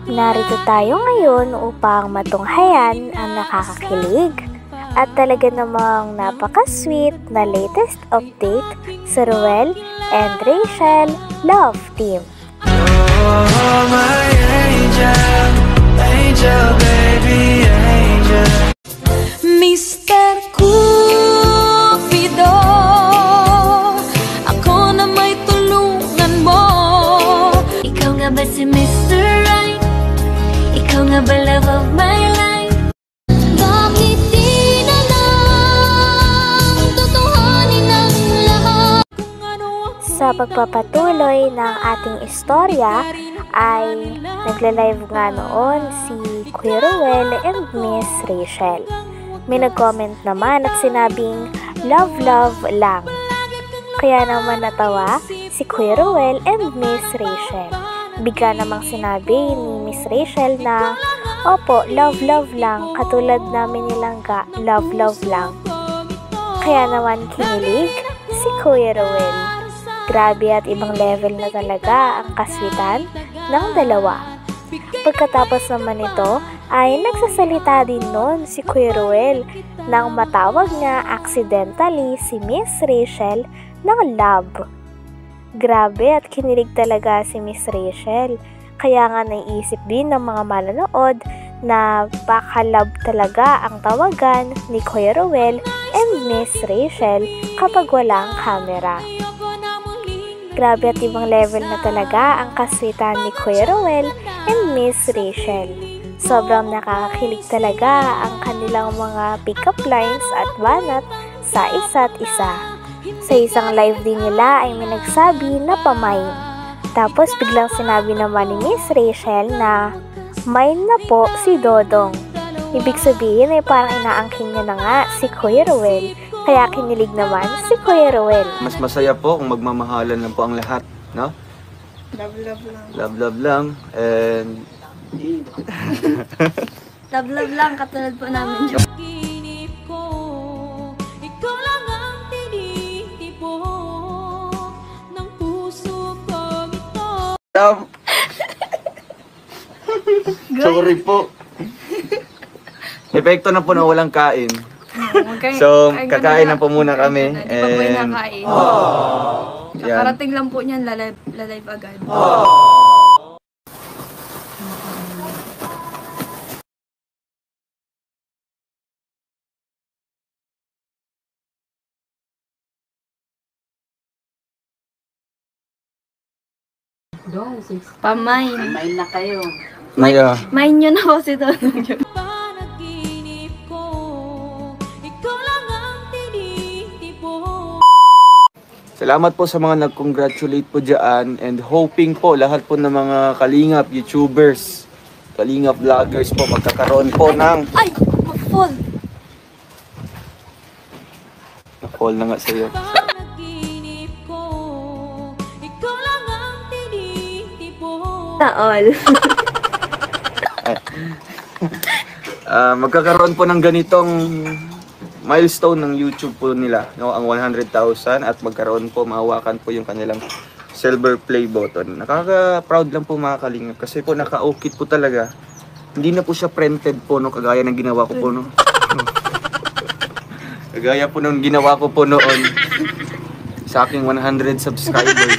Narito tayo ngayon upang matunghayan ang nakakakilig at talaga namang napaka-sweet na latest update sa Ruel and Rachel Love Team. Oh, my angel, angel, baby, angel. Mr. Cupido, ako na may tulungan mo. Ikaw nga ba si Mr. Right? Ikaw nga ba love of my life? Bakit di na lang tutuhanin ang lahat? Sa pagpapatuloy ng ating istorya ay nagla-live nga noon si Kuya Ruel and Miss Rachel. May nag-comment naman at sinabing love lang. Kaya naman natawa si Kuya Ruel and Miss Rachel. Bigla namang sinabi ni Miss Rachel na opo, love lang, katulad namin nilangga, love lang. Kaya naman kinilig si Kuya Ruel. Grabe at ibang level na talaga ang kaswitan ng dalawa. Pagkatapos naman nito ay nagsasalita din noon si Kuya Ruel nang matawag niya accidentally si Miss Rachel ng love. Grabe at kinilig talaga si Miss Rachel. Kaya nga naiisip din ng mga manonood na baka love talaga ang tawagan ni Kuya Ruel and Miss Rachel kapag walang camera. Grabe at ibang level na talaga ang kaswitan ni Kuya Ruel and Miss Rachel. Sobrang nakakakilig talaga ang kanilang mga pick-up lines at banat sa isa't isa. Sa isang live din nila ay may nagsabi na pamain. Tapos biglang sinabi naman ni Miss Rachel na mine na po si Dodong. Ibig sabihin ay parang inaangkin niya na nga si Kuya Ruel. Kaya kinilig naman si Kuya Ruel. Mas masaya po kung magmamahalan lang po ang lahat, no? Love lang. Love lang. And Love lang, katulad po namin. sorry po. Epekto na po na walang kain. So, kakain na po muna kami. And Kakarating lang po niyan, lalive agad. Pamain. Pamain na kayo. Maya. Main nyo na po si Dodong. Salamat po sa mga nag-congratulate po dyan and hoping po lahat po ng mga kalingap, YouTubers, kalingap vloggers po magkakaroon po ng... Ay! Ma-fall! Na-fall na nga sa'yo. All. Magkakaroon po ng ganitong milestone ng YouTube po nila, no, ang 100,000 at magkaroon po, mahawakan po yung kanilang silver play button. Nakaka-proud lang po mga kalingap kasi po naka-okit po talaga. Hindi na po siya printed po, no, kagaya ng ginawa ko po, no. Kagaya po nung ginawa ko po noon sa aking 100 subscribers.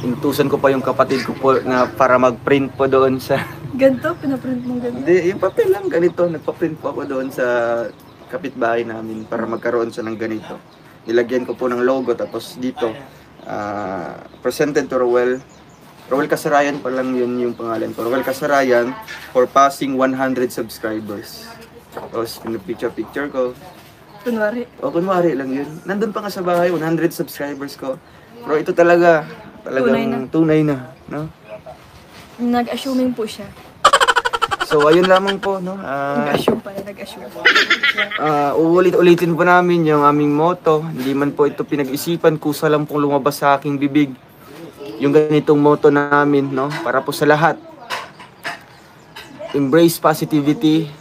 Intusan ko pa yung kapatid ko po na para mag-print po doon sa... Ganto? Pinaprint mong ganito? Hindi, yung papel lang ganito. Nagpa-print po ako doon sa kapitbahay namin para magkaroon siya ng ganito. Nilagyan ko po ng logo tapos dito presented to Ruel Casarayan pa lang yun yung pangalan ko. Ruel Casarayan for passing 100 subscribers. Tapos pinapicture ko. Kunwari. O kunwari lang yun. Nandun pa nga sa bahay 100 subscribers ko. Pero ito talagang tunay na, no? Nag-assuming po siya. So ayun lamang po, no. Nag-assume pala, nag-assume. Uulit-ulitin po namin yung aming motto. Hindi man po ito pinag-isipan, kusa lang pong lumabas sa aking bibig. Yung ganitong motto namin, no, para po sa lahat. Embrace positivity,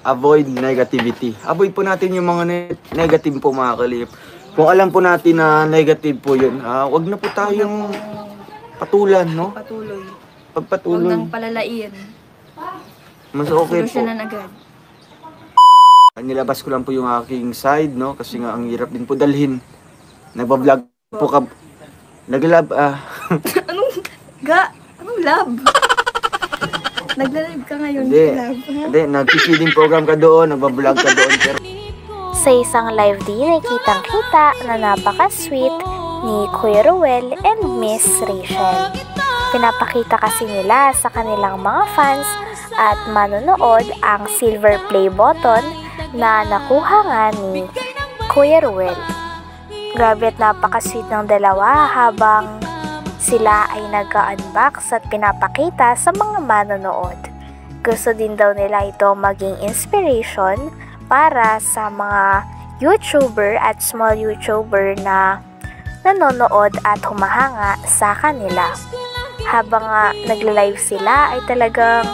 avoid negativity. Avoid po natin yung mga negative po mga kalip. Kung alam po natin na negative po yun, wag na po tayong patulan, no? Patuloy. Huwag pagpatuloy. nang palalain. Mas okay po. Solusyonan agad. Nilabas ko lang po yung aking side, no? Kasi nga ang hirap din po dalhin. Nagbablog po ka. Naglab, Anong lab? Nagla-live ka ngayon, Hindi. lab. Hindi, nag-feeding program ka doon, nagbablog ka doon. Pero Sa isang live din ay kitang-kita na napaka-sweet ni Kuya Ruel and Miss Rachel. Pinapakita kasi nila sa kanilang mga fans at manonood ang silver play button na nakuha nga ni Kuya Ruel. Grabe at napaka-sweet ng dalawa habang sila ay nag-unbox at pinapakita sa mga manonood. Gusto din daw nila ito maging inspiration para sa mga YouTuber at small YouTuber na nanonood at humahanga sa kanila. Habang nagla-live sila ay talagang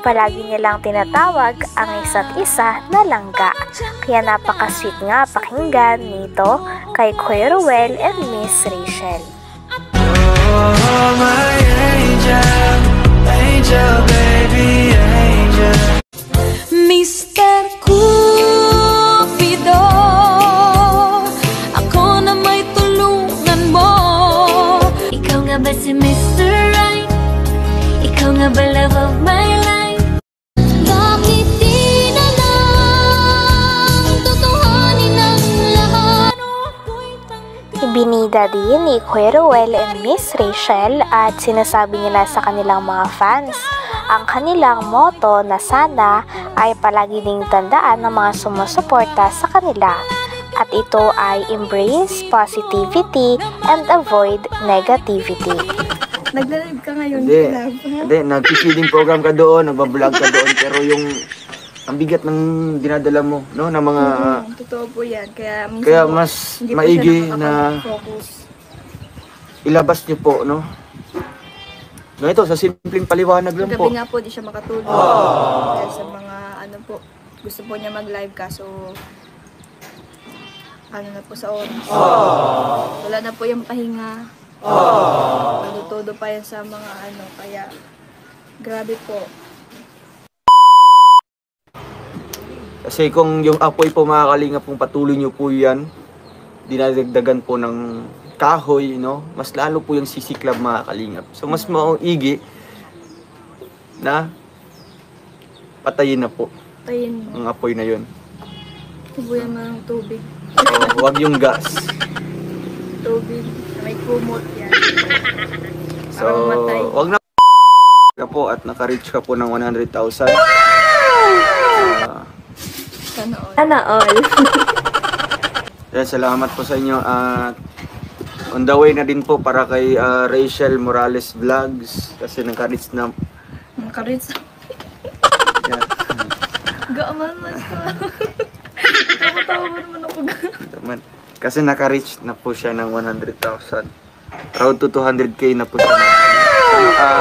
palagi nilang tinatawag ang isa't isa na langga. Kaya napaka-sweet nga pakinggan nito kay Kuya Ruel and Miss Rachel. Oh, my angel, angel, baby, angel. Mr. Cupido, ako na may tulungan mo. Ikaw nga ba si Mr. Right? Ikaw nga ba love of my life? Bakit di na lang tutuhanin ang lahat? Ibinida din ni Kuya Ruel and Miss Rachel at sinasabi nila sa kanilang mga fans ang kanilang motto na sana ay palagi ding tandaan ng mga sumusuporta sa kanila. At ito ay embrace positivity and avoid negativity. Nagla-live ka ngayon, hindi, lab. hindi, nag-feeding program ka doon, nagbablog ka doon. Pero yung ang bigat ng dinadala mo, no, na mga Totoo po yan. Kaya, minsan kaya po, mas hindi po maigi siya na nakakapag-focus. ilabas niyo po, no. Ganito, sa simpleng paliwanag lang po. Gabi nga po, di siya makatulog. Dahil sa mga, po, gusto po niya mag-live kaso, na po sa oras. Wala na po yung pahinga. Todo pa yan sa mga kaya, grabe po. Kasi kung yung apoy po mga kalingap, kung patuloy nyo po yan, dinadagdagan po ng kahoy, no? Mas lalo po yung sisiklab mga kalingap. So mas maigi na patayin na po Tayin mo. ang apoy na yun. Tubuyan mo ng tubig. So, huwag yung gas. Tubig. May kumot yan. So, Para mamatay. huwag na ka po at naka-reach ka po ng 100,000. Sana all. Sana all. Kaya salamat po sa inyo at on the way na din po para kay Rachel Morales Vlogs kasi naka-reach na. Nakaritz. Yan. Gaaman mas ka. Tawa mo naman ako. Naman. Kasi naka-reach na po siya ng 100,000. Road to 200k na po siya.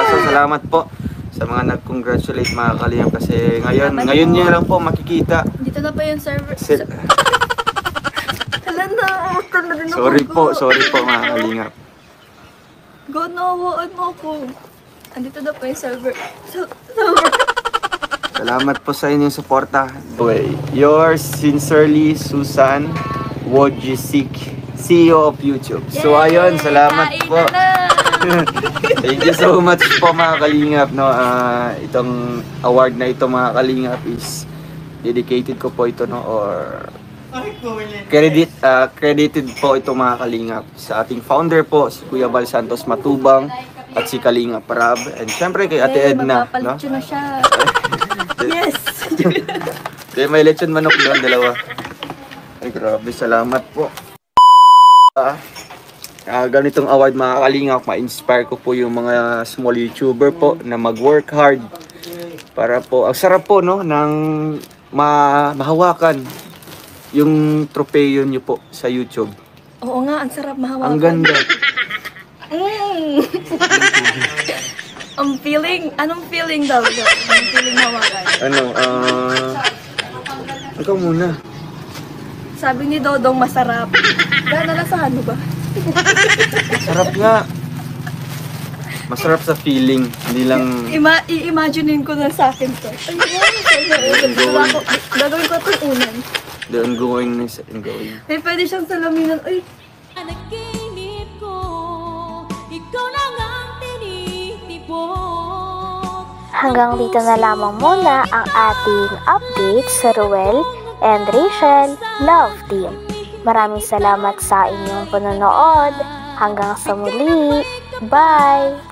So salamat po sa mga nag-congratulate mga kaliyang kasi ngayon niya lang po makikita. Dito na pa yung server. Hala na, utal na din ako. Sorry po mga kalingap. Go na, hawaan mo ako. Andito na pa yung server. Salamat po sa inyong suporta. Yours sincerely, Susan Wojcik, CEO of YouTube. So ayun, salamat po. Thank you so much po mga kalingap. No? Itong award na ito mga kalingap is dedicated ko po ito, no? Or credited po ito mga kalingap sa ating founder po, si Kuya Val Santos Matubang at si Kalingap Rab. And syempre kay Ate Edna. No? Magpapalit na siya. Yes! Kaya may lechon manok doon, dalawa. Ay grabe, salamat po. Ganitong award mga kalingap, ma-inspire ko po yung mga small YouTuber po na mag-work hard para po, ang sarap po no, ng mahawakan yung tropeyo nyo po sa YouTube. Oo nga, ang sarap mahawakan. Ang ganda. Anong feeling daw? Anong feeling mahawakan? Ikaw muna. Sabi ni Dodong masarap. Gano'n nalasahan mo ba? Sarap nga. Masarap sa feeling, hindi lang... I-imaginein ko na sa akin to. Gagawin ko itong unan. The ongoingness and going. May pwede siyang salaminan. Uy! Naginip ko, ikaw lang ang tinitipon. Hanggang dito na lamang muna ang ating update sa Ruel and Rachel Love Team. Maraming salamat sa inyong panonood. Hanggang sa muli. Bye!